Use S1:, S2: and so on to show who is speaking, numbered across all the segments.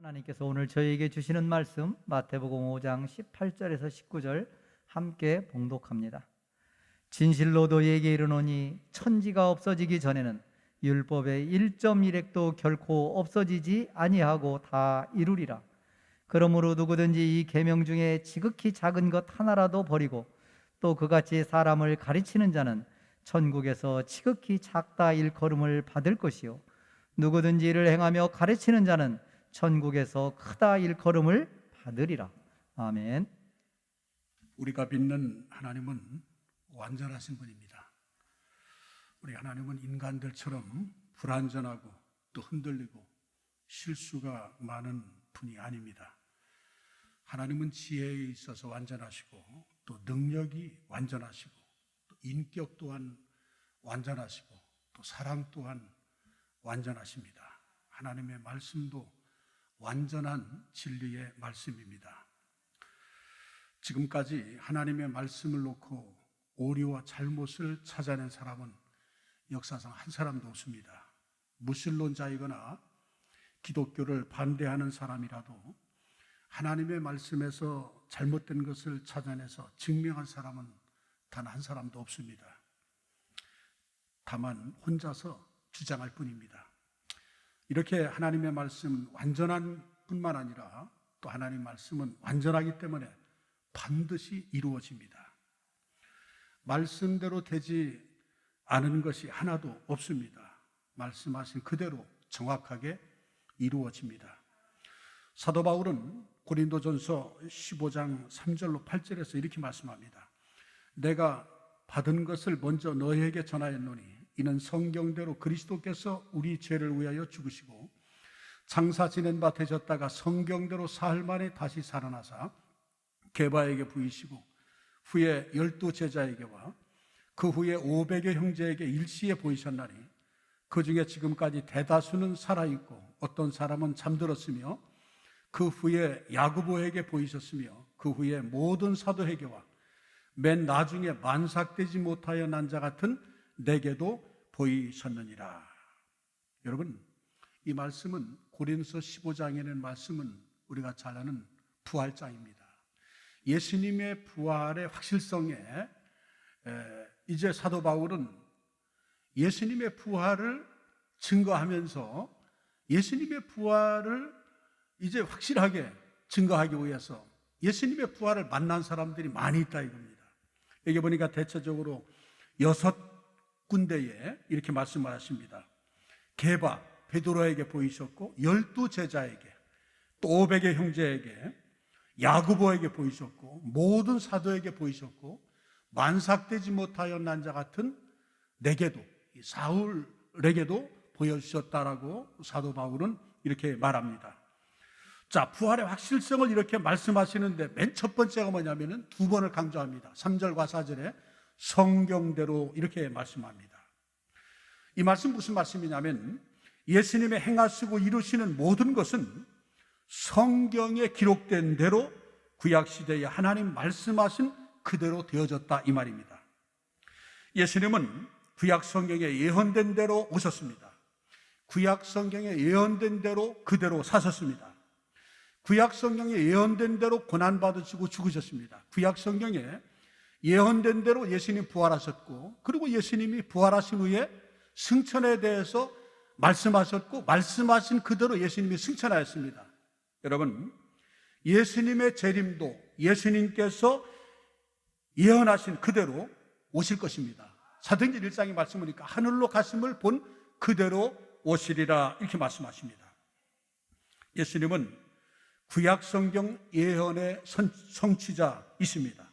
S1: 하나님께서 오늘 저희에게 주시는 말씀 마태복음 5장 18절에서 19절 함께 봉독합니다. 진실로 너희에게 이르노니 천지가 없어지기 전에는 율법의 1.1획도 결코 없어지지 아니하고 다 이루리라. 그러므로 누구든지 이 계명 중에 지극히 작은 것 하나라도 버리고 또 그같이 사람을 가르치는 자는 천국에서 지극히 작다 일컬음을 받을 것이요 누구든지 이를 행하며 가르치는 자는 천국에서 크다 일컬음을 받으리라. 아멘.
S2: 우리가 믿는 하나님은 완전하신 분입니다. 우리 하나님은 인간들처럼 불완전하고 또 흔들리고 실수가 많은 분이 아닙니다. 하나님은 지혜에 있어서 완전하시고 또 능력이 완전하시고 또 인격 또한 완전하시고 또 사랑 또한 완전하십니다. 하나님의 말씀도 완전한 진리의 말씀입니다. 지금까지 하나님의 말씀을 놓고 오류와 잘못을 찾아낸 사람은 역사상 한 사람도 없습니다. 무신론자이거나 기독교를 반대하는 사람이라도 하나님의 말씀에서 잘못된 것을 찾아내서 증명한 사람은 단 한 사람도 없습니다. 다만 혼자서 주장할 뿐입니다. 이렇게 하나님의 말씀 완전한 뿐만 아니라 또 하나님의 말씀은 완전하기 때문에 반드시 이루어집니다. 말씀대로 되지 않은 것이 하나도 없습니다. 말씀하신 그대로 정확하게 이루어집니다. 사도 바울은 고린도전서 15장 3절로 8절에서 이렇게 말씀합니다. 내가 받은 것을 먼저 너희에게 전하였노니 이는 성경대로 그리스도께서 우리 죄를 위하여 죽으시고 장사 지낸 바 되셨다가 성경대로 사흘 만에 다시 살아나사 게바에게 보이시고 후에 12 제자에게와 그 후에 500여 형제에게 일시에 보이셨나니 그 중에 지금까지 대다수는 살아있고 어떤 사람은 잠들었으며 그 후에 야고보에게 보이셨으며 그 후에 모든 사도에게와 맨 나중에 만삭되지 못하여 난 자 같은 내게도 보이셨느니라. 여러분, 이 말씀은 고린도서 15장에는 말씀은 우리가 잘 아는 부활장입니다. 예수님의 부활의 확실성에 이제 사도 바울은 예수님의 부활을 증거하면서 예수님의 부활을 이제 확실하게 증거하기 위해서 예수님의 부활을 만난 사람들이 많이 있다 이겁니다. 여기 보니까 대체적으로 6군데에 이렇게 말씀을 하십니다. 게바, 베드로에게 보이셨고 12 제자에게 또 500의 형제에게 야고보에게 보이셨고 모든 사도에게 보이셨고 만삭되지 못하여 난 자 같은 내게도 사울에게도 보여주셨다라고 사도 바울은 이렇게 말합니다. 자, 부활의 확실성을 이렇게 말씀하시는데 맨 첫 번째가 뭐냐면은 두 번을 강조합니다. 3절과 4절에 성경대로 이렇게 말씀합니다. 이 말씀 무슨 말씀이냐면 예수님의 행하시고 이루시는 모든 것은 성경에 기록된 대로 구약시대에 하나님 말씀하신 그대로 되어졌다 이 말입니다. 예수님은 구약 성경에 예언된 대로 오셨습니다. 구약 성경에 예언된 대로 그대로 사셨습니다. 구약 성경에 예언된 대로 고난받으시고 죽으셨습니다. 구약 성경에 예언된 대로 예수님 부활하셨고 그리고 예수님이 부활하신 후에 승천에 대해서 말씀하셨고 말씀하신 그대로 예수님이 승천하였습니다. 여러분, 예수님의 재림도 예수님께서 예언하신 그대로 오실 것입니다. 사도행전 1장의 말씀이니까 하늘로 가심을 본 그대로 오시리라 이렇게 말씀하십니다. 예수님은 구약 성경 예언의 성취자이십니다.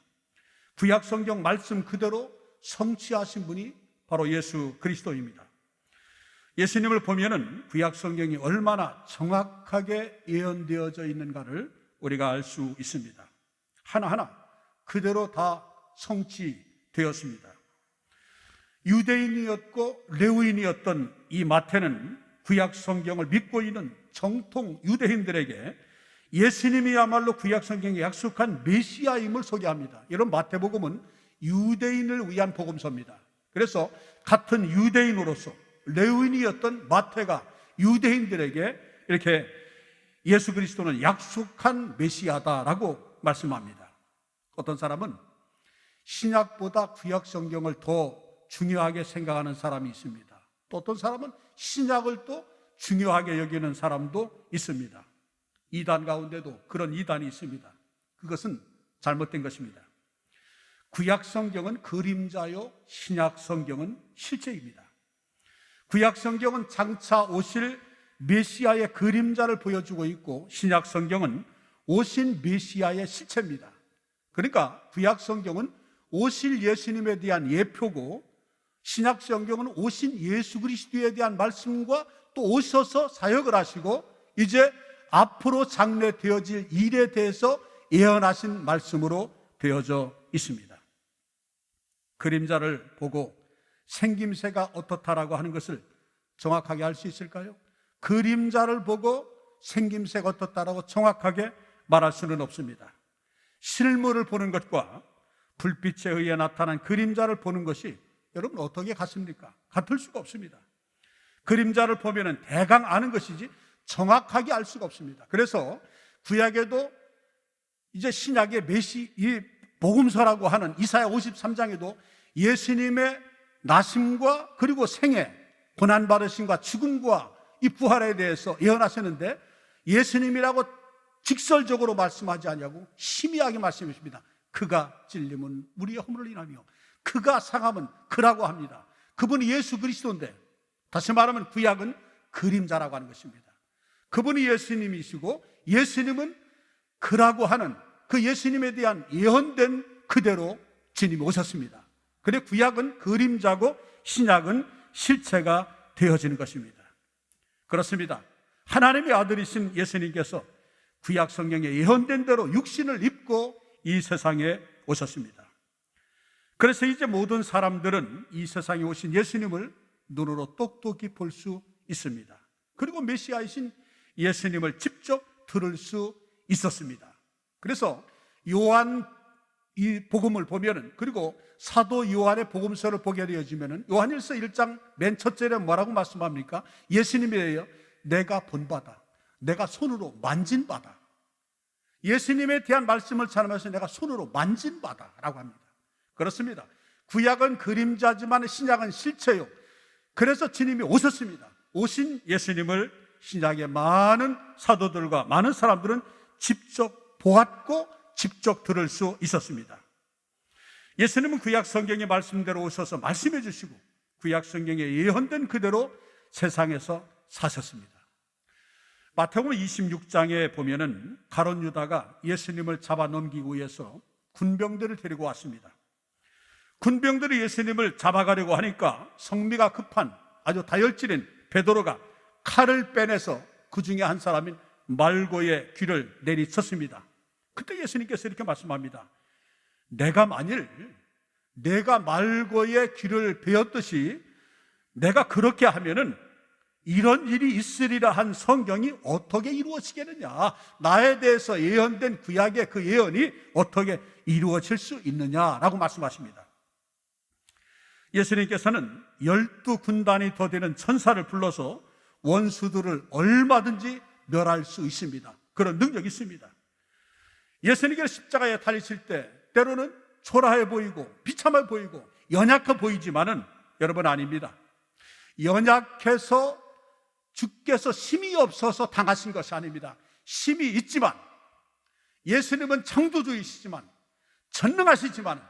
S2: 구약 성경 말씀 그대로 성취하신 분이 바로 예수 그리스도입니다. 예수님을 보면은 구약 성경이 얼마나 정확하게 예언되어져 있는가를 우리가 알 수 있습니다. 하나하나 그대로 다 성취되었습니다. 유대인이었고 레위인이었던 이 마태는 구약 성경을 믿고 있는 정통 유대인들에게 예수님이야말로 구약 성경에 약속한 메시아임을 소개합니다. 여러분, 마태복음은 유대인을 위한 복음서입니다. 그래서 같은 유대인으로서 레위인이었던 마태가 유대인들에게 이렇게 예수 그리스도는 약속한 메시아다라고 말씀합니다. 어떤 사람은 신약보다 구약 성경을 더 중요하게 생각하는 사람이 있습니다. 또 어떤 사람은 신약을 또 중요하게 여기는 사람도 있습니다. 이단 가운데도 그런 이단이 있습니다. 그것은 잘못된 것입니다. 구약 성경은 그림자요, 신약 성경은 실제입니다. 구약 성경은 장차 오실 메시아의 그림자를 보여주고 있고, 신약 성경은 오신 메시아의 실체입니다. 그러니까 구약 성경은 오실 예수님에 대한 예표고, 신약 성경은 오신 예수 그리스도에 대한 말씀과 또 오셔서 사역을 하시고 이제 앞으로 장래되어질 일에 대해서 예언하신 말씀으로 되어져 있습니다. 그림자를 보고 생김새가 어떻다라고 하는 것을 정확하게 알 수 있을까요? 그림자를 보고 생김새가 어떻다라고 정확하게 말할 수는 없습니다. 실물을 보는 것과 불빛에 의해 나타난 그림자를 보는 것이 여러분 어떻게 같습니까? 같을 수가 없습니다. 그림자를 보면은 대강 아는 것이지 정확하게 알 수가 없습니다. 그래서 구약에도 이제 신약의 이 복음서라고 하는 이사야 53장에도 예수님의 나심과 그리고 생애, 고난받으심과 죽음과 이 부활에 대해서 예언하셨는데, 예수님이라고 직설적으로 말씀하지 않냐고 심의하게 말씀하십니다. 그가 찔림은 우리의 허물을 인하며 그가 상함은 그라고 합니다. 그분이 예수 그리스도인데, 다시 말하면 구약은 그림자라고 하는 것입니다. 그분이 예수님이시고 예수님은 그라고 하는 그 예수님에 대한 예언된 그대로 주님이 오셨습니다. 그래 구약은 그림자고 신약은 실체가 되어지는 것입니다. 그렇습니다. 하나님의 아들이신 예수님께서 구약 성경에 예언된 대로 육신을 입고 이 세상에 오셨습니다. 그래서 이제 모든 사람들은 이 세상에 오신 예수님을 눈으로 똑똑히 볼 수 있습니다. 그리고 메시아이신 예수님을 직접 들을 수 있었습니다. 그래서 요한 이 복음을 보면은, 그리고 사도 요한의 복음서를 보게 되어지면은 요한일서 1장 맨 첫 절에 뭐라고 말씀합니까? 예수님이에요. 내가 본 바다, 내가 손으로 만진 바다. 예수님에 대한 말씀을 전하면서 내가 손으로 만진 바다라고 합니다. 그렇습니다. 구약은 그림자지만 신약은 실체요. 그래서 주님이 오셨습니다. 오신 예수님을 신약의 많은 사도들과 많은 사람들은 직접 보았고 직접 들을 수 있었습니다. 예수님은 구약 성경의 말씀대로 오셔서 말씀해 주시고 구약 성경에 예언된 그대로 세상에서 사셨습니다. 마태복음 26장에 보면은 가룟 유다가 예수님을 잡아 넘기기 위해서 군병들을 데리고 왔습니다. 군병들이 예수님을 잡아가려고 하니까 성미가 급한 아주 다혈질인 베드로가 칼을 빼내서 그 중에 한 사람인 말고의 귀를 내리쳤습니다. 그때 예수님께서 이렇게 말씀합니다. 내가 만일 내가 말고의 귀를 베었듯이 내가 그렇게 하면은 이런 일이 있으리라 한 성경이 어떻게 이루어지겠느냐, 나에 대해서 예언된 구약의 그 예언이 어떻게 이루어질 수 있느냐라고 말씀하십니다. 예수님께서는 12군단이 더 되는 천사를 불러서 원수들을 얼마든지 멸할 수 있습니다. 그런 능력이 있습니다. 예수님께서 십자가에 달리실 때 때로는 초라해 보이고 비참해 보이고 연약해 보이지만은 여러분 아닙니다. 연약해서 주께서 힘이 없어서 당하신 것이 아닙니다. 힘이 있지만, 예수님은 창조주이시지만, 전능하시지만,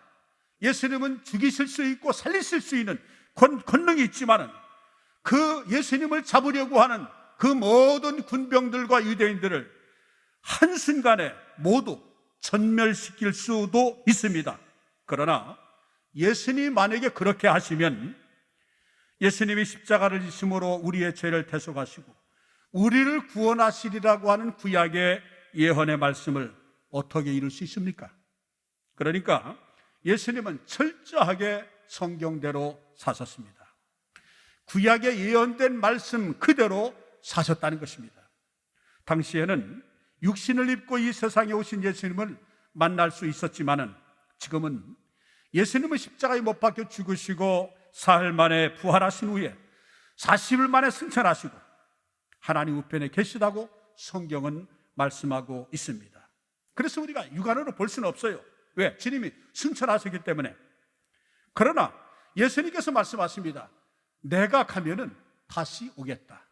S2: 예수님은 죽이실 수 있고 살리실 수 있는 권능이 있지만은 그 예수님을 잡으려고 하는 그 모든 군병들과 유대인들을 한순간에 모두 전멸시킬 수도 있습니다. 그러나 예수님이 만약에 그렇게 하시면 예수님이 십자가를 지심으로 우리의 죄를 대속하시고 우리를 구원하시리라고 하는 구약의 예언의 말씀을 어떻게 이룰 수 있습니까? 그러니까 예수님은 철저하게 성경대로 사셨습니다. 구약에 예언된 말씀 그대로 사셨다는 것입니다. 당시에는 육신을 입고 이 세상에 오신 예수님을 만날 수 있었지만은 지금은 예수님은 십자가에 못 박혀 죽으시고 사흘 만에 부활하신 후에 40일 만에 승천하시고 하나님 우편에 계시다고 성경은 말씀하고 있습니다. 그래서 우리가 육안으로 볼 수는 없어요. 왜? 주님이 승천하셨기 때문에. 그러나 예수님께서 말씀하십니다. 내가 가면은 다시 오겠다.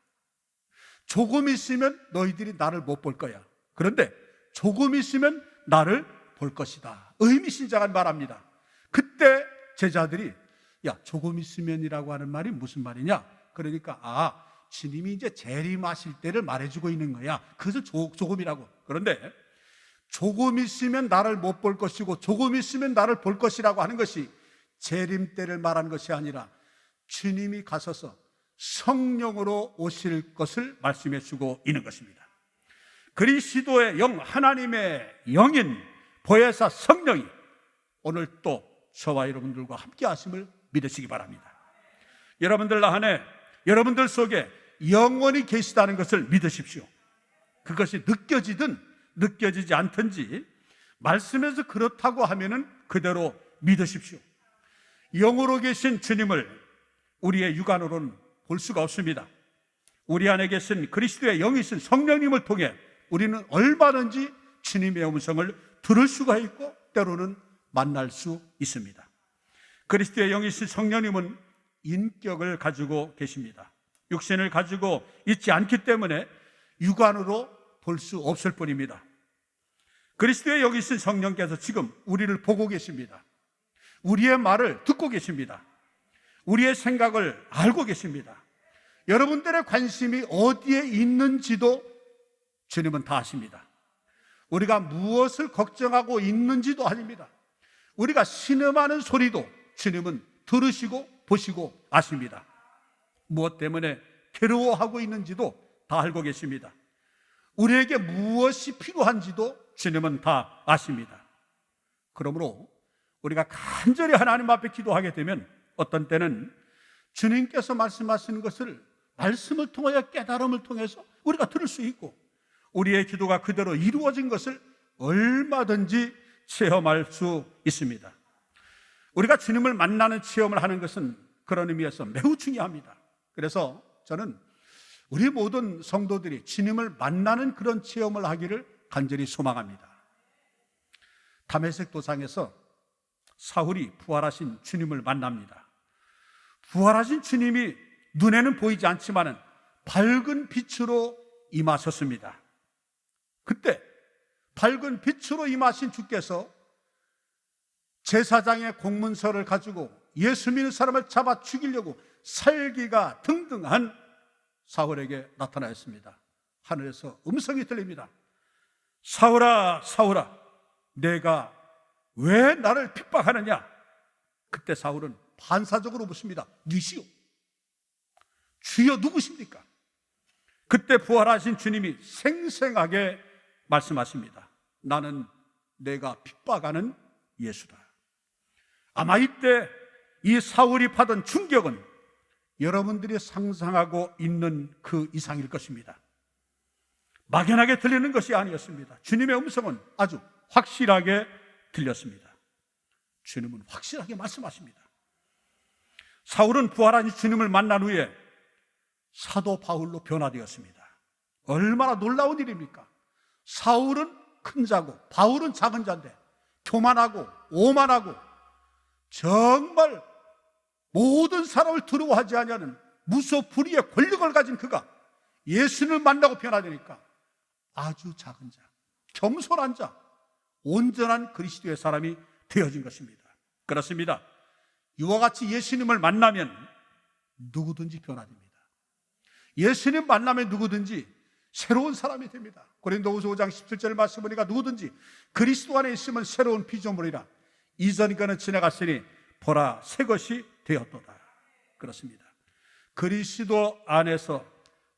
S2: 조금 있으면 너희들이 나를 못 볼 거야. 그런데 조금 있으면 나를 볼 것이다. 의미심장한 말합니다. 그때 제자들이 야, 조금 있으면이라고 하는 말이 무슨 말이냐? 그러니까 주님이 이제 재림하실 때를 말해주고 있는 거야. 그것을 조금이라고. 그런데 조금 있으면 나를 못 볼 것이고 조금 있으면 나를 볼 것이라고 하는 것이 재림 때를 말하는 것이 아니라 주님이 가셔서 성령으로 오실 것을 말씀해 주고 있는 것입니다. 그리스도의 영, 하나님의 영인 보혜사 성령이 오늘 또 저와 여러분들과 함께 하심을 믿으시기 바랍니다. 여러분들 안에, 여러분들 속에 영원히 계시다는 것을 믿으십시오. 그것이 느껴지든 느껴지지 않든지 말씀에서 그렇다고 하면은 그대로 믿으십시오. 영으로 계신 주님을 우리의 육안으로는 볼 수가 없습니다. 우리 안에 계신 그리스도의 영이신 성령님을 통해 우리는 얼마든지 주님의 음성을 들을 수가 있고 때로는 만날 수 있습니다. 그리스도의 영이신 성령님은 인격을 가지고 계십니다. 육신을 가지고 있지 않기 때문에 육안으로 볼 수 없을 뿐입니다. 그리스도의 영이신 성령께서 지금 우리를 보고 계십니다. 우리의 말을 듣고 계십니다. 우리의 생각을 알고 계십니다. 여러분들의 관심이 어디에 있는지도 주님은 다 아십니다. 우리가 무엇을 걱정하고 있는지도 아닙니다. 우리가 신음하는 소리도 주님은 들으시고 보시고 아십니다. 무엇 때문에 괴로워하고 있는지도 다 알고 계십니다. 우리에게 무엇이 필요한지도 주님은 다 아십니다. 그러므로 우리가 간절히 하나님 앞에 기도하게 되면 어떤 때는 주님께서 말씀하시는 것을 말씀을 통하여 깨달음을 통해서 우리가 들을 수 있고 우리의 기도가 그대로 이루어진 것을 얼마든지 체험할 수 있습니다. 우리가 주님을 만나는 체험을 하는 것은 그런 의미에서 매우 중요합니다. 그래서 저는 우리 모든 성도들이 주님을 만나는 그런 체험을 하기를 간절히 소망합니다. 다메섹 도상에서 사울이 부활하신 주님을 만납니다. 부활하신 주님이 눈에는 보이지 않지만은 밝은 빛으로 임하셨습니다. 그때 밝은 빛으로 임하신 주께서 제사장의 공문서를 가지고 예수 믿는 사람을 잡아 죽이려고 살기가 등등한 사울에게 나타나였습니다. 하늘에서 음성이 들립니다. 사울아, 사울아, 내가 왜 나를 핍박하느냐? 그때 사울은 반사적으로 묻습니다. 누구시오? 주여 누구십니까? 그때 부활하신 주님이 생생하게 말씀하십니다. 나는 내가 핍박하는 예수다. 아마 이때 이 사울이 받은 충격은 여러분들이 상상하고 있는 그 이상일 것입니다. 막연하게 들리는 것이 아니었습니다. 주님의 음성은 아주 확실하게 들렸습니다. 주님은 확실하게 말씀하십니다. 사울은 부활하신 주님을 만난 후에 사도 바울로 변화되었습니다. 얼마나 놀라운 일입니까? 사울은 큰 자고 바울은 작은 자인데 교만하고 오만하고 정말 모든 사람을 두려워하지 아니하는 무소불위의 권력을 가진 그가 예수를 만나고 변화되니까 아주 작은 자, 겸손한 자, 온전한 그리스도의 사람이 되어진 것입니다. 그렇습니다. 이와 같이 예수님을 만나면 누구든지 변화됩니다. 예수님 만나면 누구든지 새로운 사람이 됩니다. 고린도후서 5장 17절 말씀 보니까 누구든지 그리스도 안에 있으면 새로운 피조물이라 이전 것은 지나갔으니 보라 새 것이 되었도다. 그렇습니다. 그리스도 안에서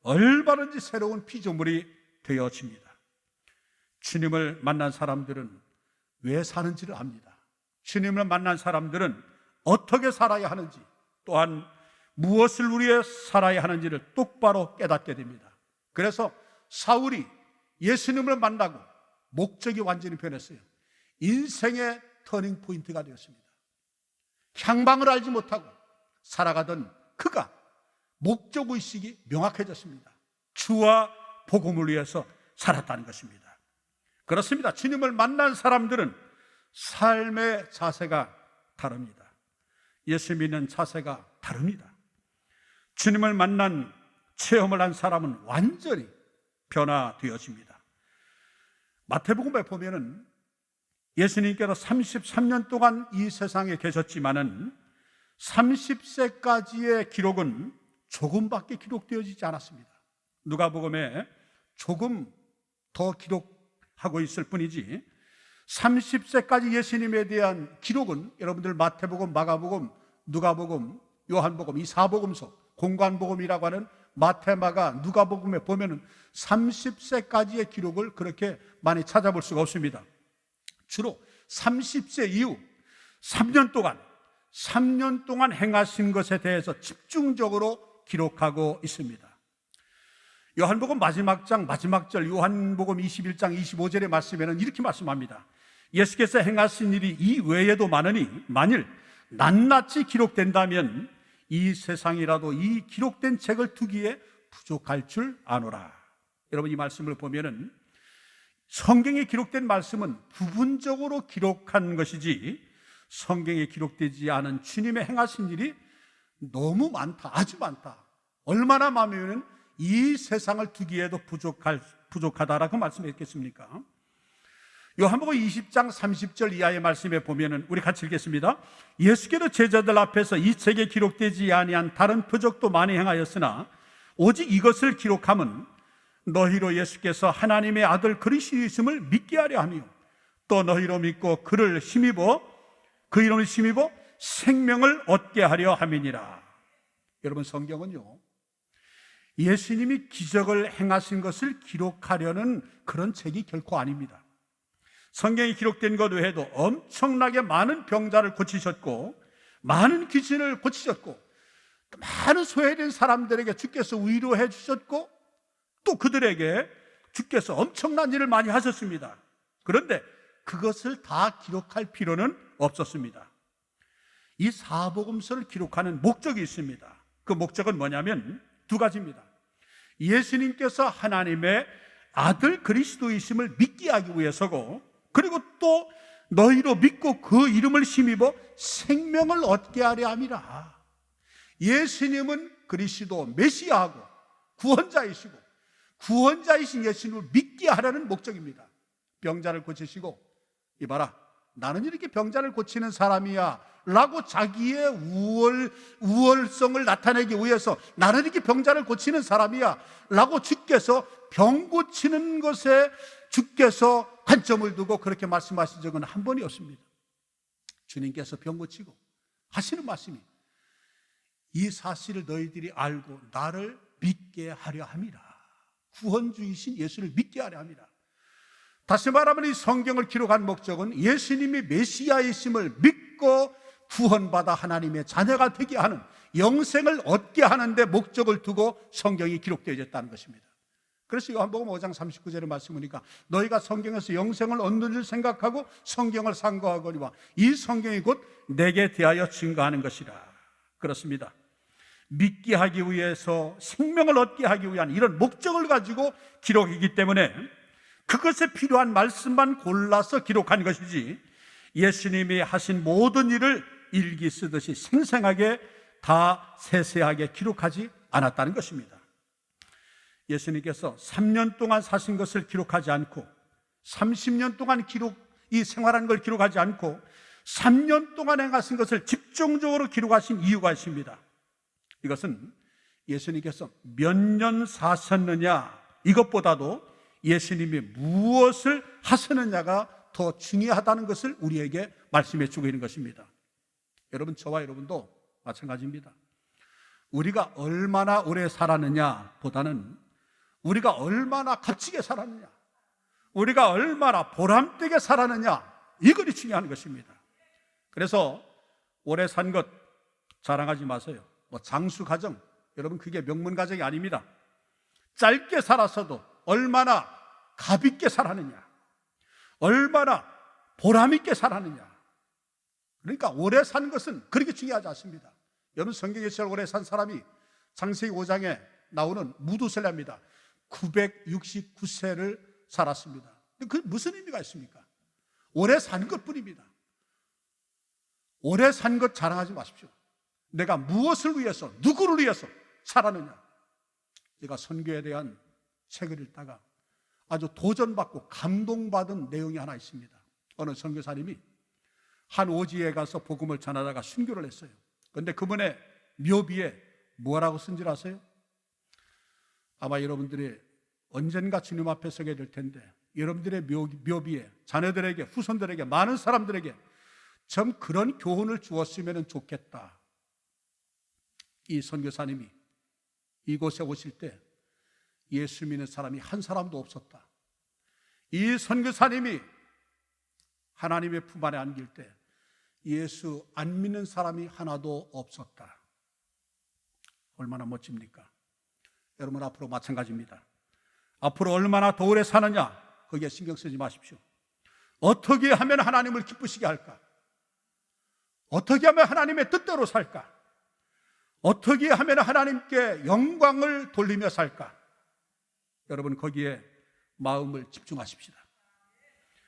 S2: 얼마든지 새로운 피조물이 되어집니다. 주님을 만난 사람들은 왜 사는지를 압니다. 주님을 만난 사람들은 어떻게 살아야 하는지 또한 무엇을 위해 살아야 하는지를 똑바로 깨닫게 됩니다. 그래서 사울이 예수님을 만나고 목적이 완전히 변했어요. 인생의 터닝 포인트가 되었습니다. 향방을 알지 못하고 살아가던 그가 목적의식이 명확해졌습니다. 주와 복음을 위해서 살았다는 것입니다. 그렇습니다. 주님을 만난 사람들은 삶의 자세가 다릅니다. 예수 믿는 자세가 다릅니다. 주님을 만난 체험을 한 사람은 완전히 변화되어집니다. 마태복음에 보면은 예수님께서 33년 동안 이 세상에 계셨지만은 30세까지의 기록은 조금밖에 기록되어지지 않았습니다. 누가복음에 조금 더 기록하고 있을 뿐이지 30세까지 예수님에 대한 기록은 여러분들 마태복음, 마가복음, 누가복음, 요한복음 이 사복음서 공관복음이라고 하는 마태, 마가, 누가복음에 보면은 30세까지의 기록을 그렇게 많이 찾아볼 수가 없습니다. 주로 30세 이후 3년 동안 행하신 것에 대해서 집중적으로 기록하고 있습니다. 요한복음 마지막 장 마지막 절 요한복음 21장 25절의 말씀에는 이렇게 말씀합니다. 예수께서 행하신 일이 이 외에도 많으니 만일 낱낱이 기록된다면 이 세상이라도 이 기록된 책을 두기에 부족할 줄 아노라. 여러분 이 말씀을 보면은 성경에 기록된 말씀은 부분적으로 기록한 것이지 성경에 기록되지 않은 주님의 행하신 일이 너무 많다, 아주 많다. 얼마나 많으면 이 세상을 두기에도 부족하다라고 말씀했겠습니까? 요한복음 20장 30절 이하의 말씀에 보면은 우리 같이 읽겠습니다. 예수께서 제자들 앞에서 이 책에 기록되지 아니한 다른 표적도 많이 행하였으나 오직 이것을 기록함은 너희로 예수께서 하나님의 아들 그리스도이심을 믿게 하려 하며 또 너희로 믿고 그 이름을 힘입어 생명을 얻게 하려 함이니라. 여러분 성경은요 예수님이 기적을 행하신 것을 기록하려는 그런 책이 결코 아닙니다. 성경에 기록된 것 외에도 엄청나게 많은 병자를 고치셨고 많은 귀신을 고치셨고 많은 소외된 사람들에게 주께서 위로해 주셨고 또 그들에게 주께서 엄청난 일을 많이 하셨습니다. 그런데 그것을 다 기록할 필요는 없었습니다. 이 사복음서를 기록하는 목적이 있습니다. 그 목적은 뭐냐면 두 가지입니다. 예수님께서 하나님의 아들 그리스도이심을 믿게 하기 위해서고 그리고 또 너희로 믿고 그 이름을 힘입어 생명을 얻게 하려 함이라. 예수님은 그리스도 메시아하고 구원자이시고 구원자이신 예수님을 믿게 하라는 목적입니다. 병자를 고치시고 이봐라 나는 이렇게 병자를 고치는 사람이야 라고 자기의 우월성을 나타내기 위해서 나는 이렇게 병자를 고치는 사람이야 라고 주께서 병 고치는 것에 주께서 관점을 두고 그렇게 말씀하신 적은 한 번이 없습니다. 주님께서 병 고치고 하시는 말씀이 이 사실을 너희들이 알고 나를 믿게 하려 함이라. 구원주이신 예수를 믿게 하려 함이라. 다시 말하면 이 성경을 기록한 목적은 예수님이 메시아이심을 믿고 구원받아 하나님의 자녀가 되게 하는 영생을 얻게 하는 데 목적을 두고 성경이 기록되어졌다는 것입니다. 그래서 요한복음 5장 39절의 말씀을 보니까 너희가 성경에서 영생을 얻는 줄 생각하고 성경을 상고하거니와 이 성경이 곧 내게 대하여 증거하는 것이라. 그렇습니다. 믿게 하기 위해서 생명을 얻게 하기 위한 이런 목적을 가지고 기록이기 때문에 그것에 필요한 말씀만 골라서 기록한 것이지 예수님이 하신 모든 일을 일기 쓰듯이 생생하게 다 세세하게 기록하지 않았다는 것입니다. 예수님께서 3년 동안 사신 것을 기록하지 않고 30년 동안 이 생활한 걸 기록하지 않고 3년 동안 행하신 것을 집중적으로 기록하신 이유가 있습니다. 이것은 예수님께서 몇 년 사셨느냐 이것보다도 예수님이 무엇을 하셨느냐가 더 중요하다는 것을 우리에게 말씀해 주고 있는 것입니다. 여러분 저와 여러분도 마찬가지입니다. 우리가 얼마나 오래 살았느냐 보다는 우리가 얼마나 값지게 살았느냐, 우리가 얼마나 보람되게 살았느냐 이것이 중요한 것입니다. 그래서 오래 산 것 자랑하지 마세요. 장수 가정, 여러분 그게 명문 가정이 아닙니다. 짧게 살았어도 얼마나 값 있게 살았느냐, 얼마나 보람 있게 살았느냐. 그러니까 오래 산 것은 그렇게 중요하지 않습니다. 여러분 성경에서 오래 산 사람이 창세기 5장에 나오는 무두셀라입니다. 969세를 살았습니다. 그 무슨 의미가 있습니까? 오래 산 것뿐입니다. 오래 산 것 자랑하지 마십시오. 내가 무엇을 위해서, 누구를 위해서 살았느냐. 제가 선교에 대한 책을 읽다가 아주 도전받고 감동받은 내용이 하나 있습니다. 어느 선교사님이 한 오지에 가서 복음을 전하다가 순교를 했어요. 그런데 그분의 묘비에 뭐라고 쓴 줄 아세요? 아마 여러분들이 언젠가 주님 앞에 서게 될 텐데 여러분들의 묘비에 자녀들에게, 후손들에게, 많은 사람들에게 좀 그런 교훈을 주었으면 좋겠다. 이 선교사님이 이곳에 오실 때 예수 믿는 사람이 한 사람도 없었다. 이 선교사님이 하나님의 품 안에 안길 때 예수 안 믿는 사람이 하나도 없었다. 얼마나 멋집니까? 여러분 앞으로 마찬가지입니다. 앞으로 얼마나 더 오래 사느냐 거기에 신경 쓰지 마십시오. 어떻게 하면 하나님을 기쁘시게 할까? 어떻게 하면 하나님의 뜻대로 살까? 어떻게 하면 하나님께 영광을 돌리며 살까? 여러분 거기에 마음을 집중하십시다.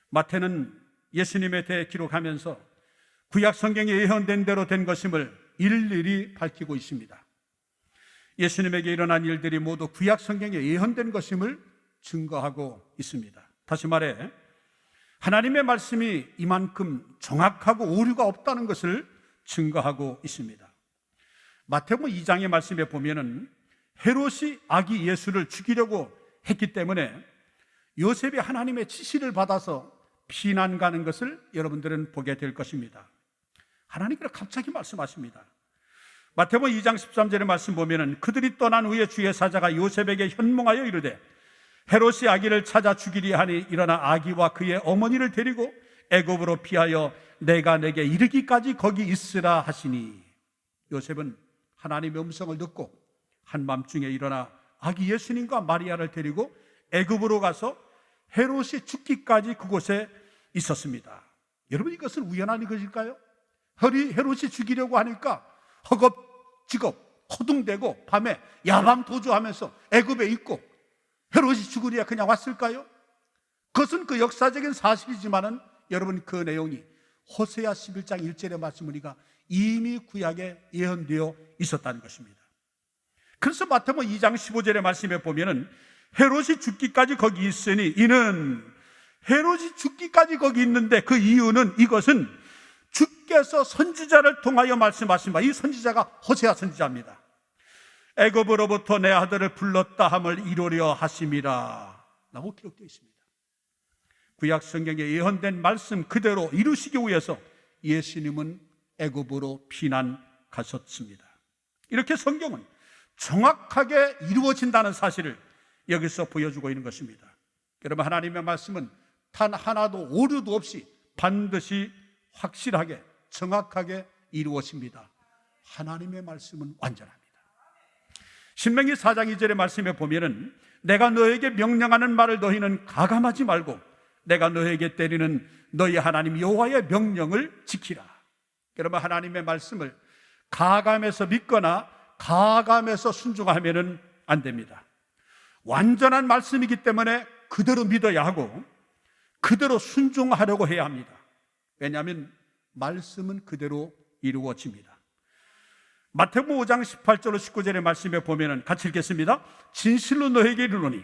S2: 마태는 예수님에 대해 기록하면서 구약 성경에 예언된 대로 된 것임을 일일이 밝히고 있습니다. 예수님에게 일어난 일들이 모두 구약 성경에 예언된 것임을 증거하고 있습니다. 다시 말해 하나님의 말씀이 이만큼 정확하고 오류가 없다는 것을 증거하고 있습니다. 마태복음 2장의 말씀에 보면은 헤롯이 아기 예수를 죽이려고 했기 때문에 요셉이 하나님의 지시를 받아서 피난 가는 것을 여러분들은 보게 될 것입니다. 하나님께서 갑자기 말씀하십니다. 마태복음 2장 13절의 말씀 보면은 그들이 떠난 후에 주의 사자가 요셉에게 현몽하여 이르되 헤롯이 아기를 찾아 죽이리 하니 일어나 아기와 그의 어머니를 데리고 애굽으로 피하여 내가 내게 이르기까지 거기 있으라 하시니. 요셉은 하나님의 음성을 듣고 한밤중에 일어나 아기 예수님과 마리아를 데리고 애굽으로 가서 헤롯이 죽기까지 그곳에 있었습니다. 여러분 이것은 우연한 것일까요? 헤롯이 죽이려고 하니까 허겁지겁 허둥대고 밤에 야방 도주하면서 애굽에 있고 헤롯이 죽으리야 그냥 왔을까요? 그것은 그 역사적인 사실이지만은 여러분 그 내용이 호세아 11장 1절의 말씀이니까 이미 구약에 예언되어 있었다는 것입니다. 그래서 마태복음 2장 15절의 말씀에 보면은 헤롯이 죽기까지 거기 있으니 이는 헤롯이 죽기까지 거기 있는데 그 이유는 이것은 주께서 선지자를 통하여 말씀하신 바, 이 선지자가 호세아 선지자입니다. 애굽으로부터 내 아들을 불렀다 함을 이루려 하심이라 라고 기록되어 있습니다. 구약 성경에 예언된 말씀 그대로 이루시기 위해서 예수님은 애굽으로 피난 가셨습니다. 이렇게 성경은 정확하게 이루어진다는 사실을 여기서 보여주고 있는 것입니다. 여러분 하나님의 말씀은 단 하나도 오류도 없이 반드시 확실하게 정확하게 이루어집니다. 하나님의 말씀은 완전합니다. 신명기 4장 2절의 말씀에 보면은 내가 너에게 명령하는 말을 너희는 가감하지 말고 내가 너에게 때리는 너희 하나님 여호와의 명령을 지키라. 여러분 하나님의 말씀을 가감해서 믿거나 가감해서 순종하면은 안 됩니다. 완전한 말씀이기 때문에 그대로 믿어야 하고 그대로 순종하려고 해야 합니다. 왜냐하면 말씀은 그대로 이루어집니다. 마태복음 5장 18절로 19절의 말씀에 보면은 같이 읽겠습니다. 진실로 너에게 이르노니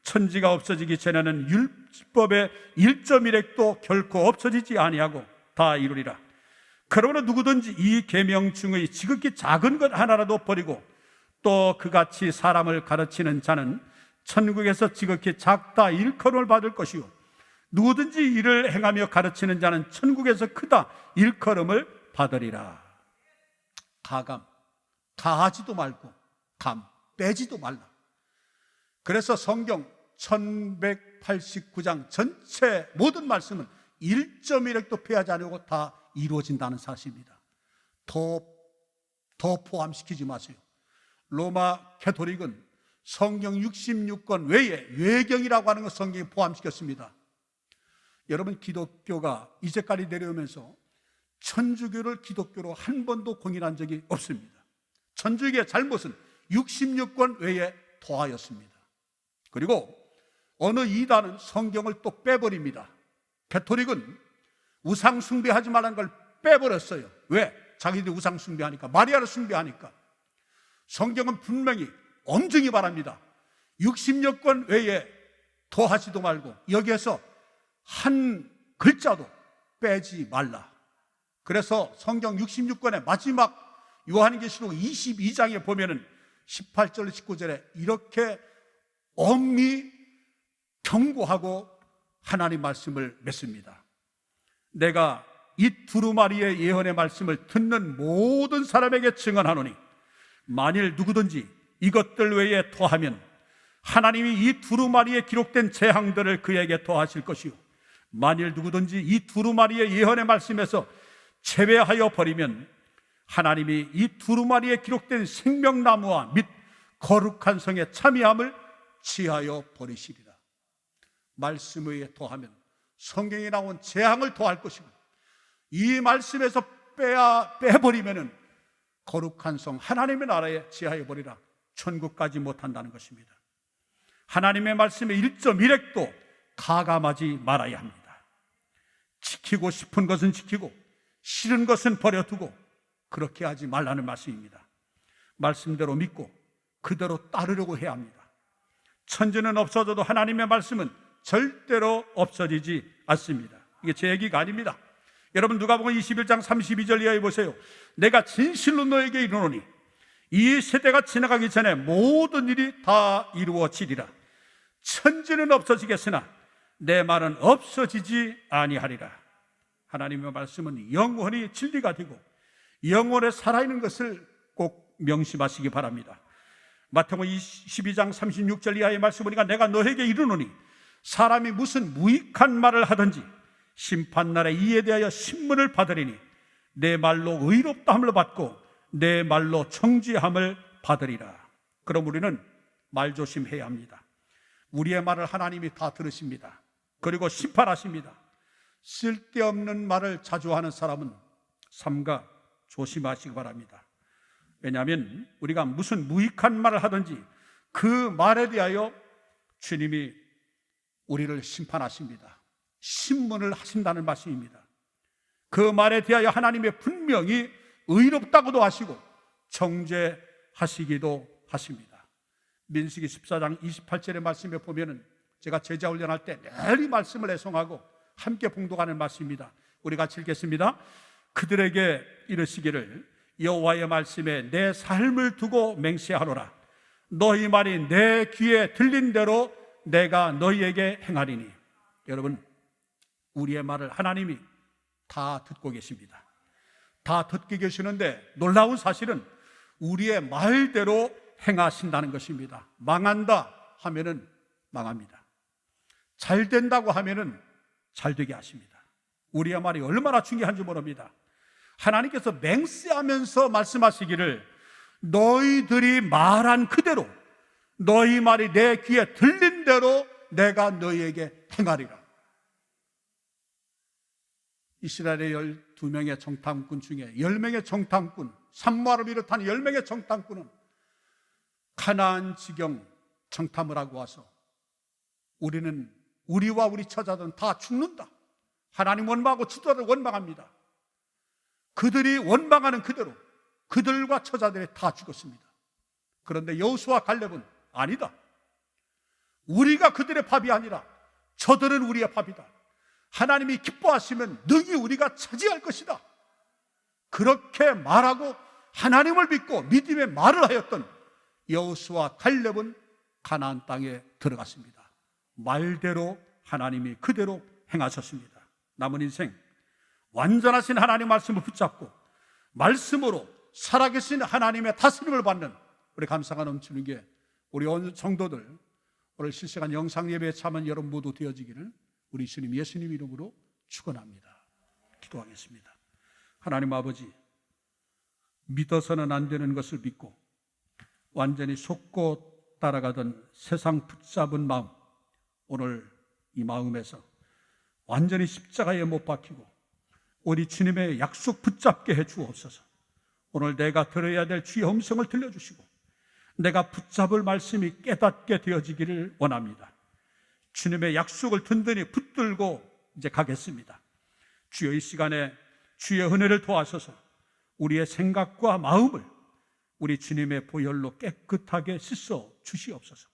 S2: 천지가 없어지기 전에는 율법의 1.1획도 결코 없어지지 아니하고 다 이루리라. 그러므로 누구든지 이 계명 중의 지극히 작은 것 하나라도 버리고 또 그같이 사람을 가르치는 자는 천국에서 지극히 작다 일컬음을 받을 것이요 누구든지 이를 행하며 가르치는 자는 천국에서 크다 일컬음을 받으리라. 가감, 가하지도 말고 감, 빼지도 말라. 그래서 성경 1189장 전체 모든 말씀은 1.1획도 패하지 않고 다 이루어진다는 사실입니다. 더 포함시키지 마세요. 로마 캐토릭은 성경 66권 외에 외경이라고 하는 것 성경에 포함시켰습니다. 여러분 기독교가 이제까지 내려오면서 천주교를 기독교로 한 번도 공인한 적이 없습니다. 천주교의 잘못은 66권 외에 더하였습니다. 그리고 어느 이단은 성경을 또 빼버립니다. 가톨릭은 우상 숭배하지 말라는 걸 빼버렸어요. 왜? 자기들이 우상 숭배하니까, 마리아를 숭배하니까. 성경은 분명히 엄중히 바랍니다. 60여 권 외에 더하지도 말고 여기에서 한 글자도 빼지 말라. 그래서 성경 66권의 마지막 요한계시록 22장에 보면은 18절 19절에 이렇게 엄히 경고하고 하나님 말씀을 맺습니다. 내가 이 두루마리의 예언의 말씀을 듣는 모든 사람에게 증언하노니 만일 누구든지 이것들 외에 더하면 하나님이 이 두루마리에 기록된 재앙들을 그에게 더하실 것이요 만일 누구든지 이 두루마리의 예언의 말씀에서 제외하여 버리면 하나님이 이 두루마리에 기록된 생명나무와 및 거룩한 성의 참여함을 취하여 버리시리라. 말씀 외에 더하면 성경에 나온 재앙을 더할 것이고 이 말씀에서 빼버리면 거룩한 성 하나님의 나라에 취하여 버리라. 천국까지 못한다는 것입니다. 하나님의 말씀에 1.1획도 가감하지 말아야 합니다. 지키고 싶은 것은 지키고 싫은 것은 버려두고 그렇게 하지 말라는 말씀입니다. 말씀대로 믿고 그대로 따르려고 해야 합니다. 천지는 없어져도 하나님의 말씀은 절대로 없어지지 않습니다. 이게 제 얘기가 아닙니다. 여러분 누가복음 21장 32절 이하에 보세요. 내가 진실로 너에게 이르노니 이 세대가 지나가기 전에 모든 일이 다 이루어지리라. 천지는 없어지겠으나 내 말은 없어지지 아니하리라. 하나님의 말씀은 영원히 진리가 되고 영원에 살아있는 것을 꼭 명심하시기 바랍니다. 마태복음 22장 36절 이하의 말씀 보니까 내가 너에게 이르노니 사람이 무슨 무익한 말을 하든지 심판날에 이에 대하여 신문을 받으리니 내 말로 의롭다함을 받고 내 말로 정죄함을 받으리라. 그럼 우리는 말조심해야 합니다. 우리의 말을 하나님이 다 들으십니다. 그리고 심판하십니다. 쓸데없는 말을 자주 하는 사람은 삼가 조심하시기 바랍니다. 왜냐하면 우리가 무슨 무익한 말을 하든지 그 말에 대하여 주님이 우리를 심판하십니다. 신문을 하신다는 말씀입니다. 그 말에 대하여 하나님의 분명히 의롭다고도 하시고 정죄하시기도 하십니다. 민수기 14장 28절의 말씀에 보면은 제가 제자 훈련할 때 늘 이 말씀을 애송하고 함께 봉독하는 말씀입니다. 우리 같이 읽겠습니다. 그들에게 이르시기를 여호와의 말씀에 내 삶을 두고 맹세하노라. 너희 말이 내 귀에 들린 대로 내가 너희에게 행하리니. 여러분 우리의 말을 하나님이 다 듣고 계십니다. 다 듣고 계시는데 놀라운 사실은 우리의 말대로 행하신다는 것입니다. 망한다 하면은 망합니다. 잘 된다고 하면은 잘 되게 하십니다. 우리의 말이 얼마나 중요한지 모릅니다. 하나님께서 맹세하면서 말씀하시기를 너희들이 말한 그대로 너희 말이 내 귀에 들린 대로 내가 너희에게 행하리라. 이스라엘의 12명의 정탐꾼 중에 10명의 정탐꾼, 산모아를 비롯한 10명의 정탐꾼은 가나안 지경 정탐을 하고 와서 우리와 우리 처자들은 다 죽는다. 하나님 원망하고 지도자를 원망합니다. 그들이 원망하는 그대로 그들과 처자들이 다 죽었습니다. 그런데 여호수아 갈렙은 아니다. 우리가 그들의 밥이 아니라 저들은 우리의 밥이다. 하나님이 기뻐하시면 능히 우리가 차지할 것이다. 그렇게 말하고 하나님을 믿고 믿음의 말을 하였던 여호수아 갈렙은 가나안 땅에 들어갔습니다. 말대로 하나님이 그대로 행하셨습니다. 남은 인생 완전하신 하나님 말씀을 붙잡고 말씀으로 살아계신 하나님의 다스림을 받는 우리 감사가 넘치는 게 우리 온 성도들 오늘 실시간 영상 예배에 참은 여러분 모두 되어지기를 우리 주님 예수님 이름으로 축원합니다. 기도하겠습니다. 하나님 아버지, 믿어서는 안 되는 것을 믿고 완전히 속고 따라가던 세상 붙잡은 마음, 오늘 이 마음에서 완전히 십자가에 못 박히고 우리 주님의 약속 붙잡게 해 주옵소서. 오늘 내가 들어야 될 주의 음성을 들려주시고 내가 붙잡을 말씀이 깨닫게 되어지기를 원합니다. 주님의 약속을 든든히 붙들고 이제 가겠습니다. 주여, 이 시간에 주의 은혜를 도와셔서 우리의 생각과 마음을 우리 주님의 보혈로 깨끗하게 씻어 주시옵소서.